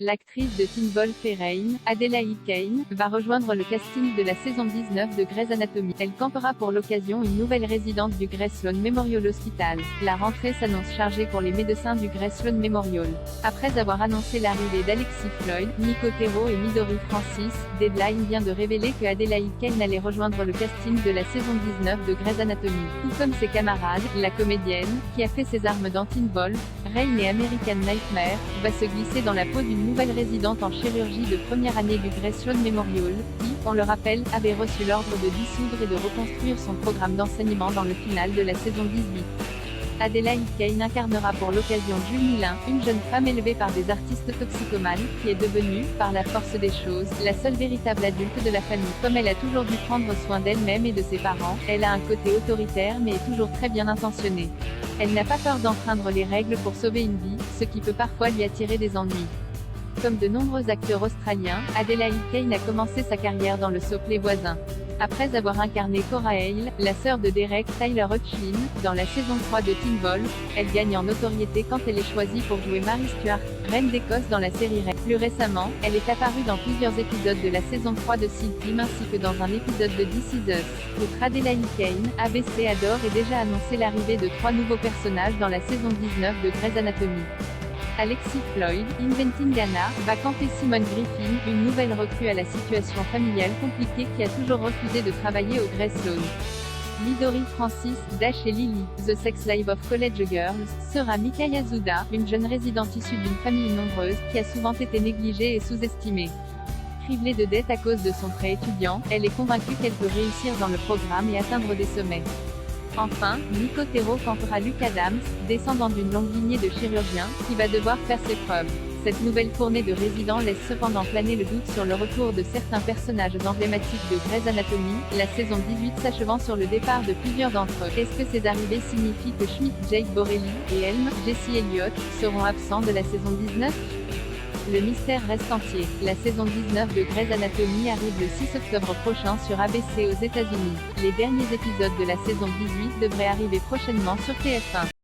L'actrice de Teen Wolf et Rain, Adelaide Kane, va rejoindre le casting de la saison 19 de Grey's Anatomy. Elle campera pour l'occasion une nouvelle résidente du Grey Sloan Memorial Hospital. La rentrée s'annonce chargée pour les médecins du Grey Sloan Memorial. Après avoir annoncé l'arrivée d'Alexis Floyd, Nico Tero et Midori Francis, Deadline vient de révéler que Adelaide Kane allait rejoindre le casting de la saison 19 de Grey's Anatomy. Tout comme ses camarades, la comédienne, qui a fait ses armes dans Teen Wolf, Rain et American Nightmare, va se glisser dans la peau d'une nouvelle résidente en chirurgie de première année du Grey Sloan Memorial, qui, on le rappelle, avait reçu l'ordre de dissoudre et de reconstruire son programme d'enseignement dans le final de la saison 18. Adelaide Kane incarnera pour l'occasion Julie Lin, une jeune femme élevée par des artistes toxicomanes, qui est devenue, par la force des choses, la seule véritable adulte de la famille. Comme elle a toujours dû prendre soin d'elle-même et de ses parents, elle a un côté autoritaire mais est toujours très bien intentionnée. Elle n'a pas peur d'enfreindre les règles pour sauver une vie, ce qui peut parfois lui attirer des ennuis. Comme de nombreux acteurs australiens, Adelaide Kane a commencé sa carrière dans le soap Les Voisins. Après avoir incarné Cora Hale, la sœur de Derek Tyler Hoechlin, dans la saison 3 de Teen Wolf, elle gagne en notoriété quand elle est choisie pour jouer Mary Stuart, reine d'Écosse dans la série Reign. Plus récemment, elle est apparue dans plusieurs épisodes de la saison 3 de Seal Team ainsi que dans un épisode de This Is Us. Outre Adelaide Kane, ABC adore et déjà annoncé l'arrivée de 3 nouveaux personnages dans la saison 19 de Grey's Anatomy. Alexis Floyd, Inventing Anna, va camper Simone Griffin, une nouvelle recrue à la situation familiale compliquée qui a toujours refusé de travailler au Grey Sloan. Midori Francis, Dash et Lily, The Sex Life of College Girls, sera Mikaya Zuda, une jeune résidente issue d'une famille nombreuse, qui a souvent été négligée et sous-estimée. Criblée de dettes à cause de son prêt étudiant, elle est convaincue qu'elle peut réussir dans le programme et atteindre des sommets. Enfin, Nico Tero campera Luke Adams, descendant d'une longue lignée de chirurgiens, qui va devoir faire ses preuves. Cette nouvelle fournée de résidents laisse cependant planer le doute sur le retour de certains personnages emblématiques de Grey's Anatomy, la saison 18 s'achevant sur le départ de plusieurs d'entre eux. Est-ce que ces arrivées signifient que Schmidt, Jake Borelli, et Helm, Jesse Elliott, seront absents de la saison 19 ? Le mystère reste entier. La saison 19 de Grey's Anatomy arrive le 6 octobre prochain sur ABC aux États-Unis. Les derniers épisodes de la saison 18 devraient arriver prochainement sur TF1.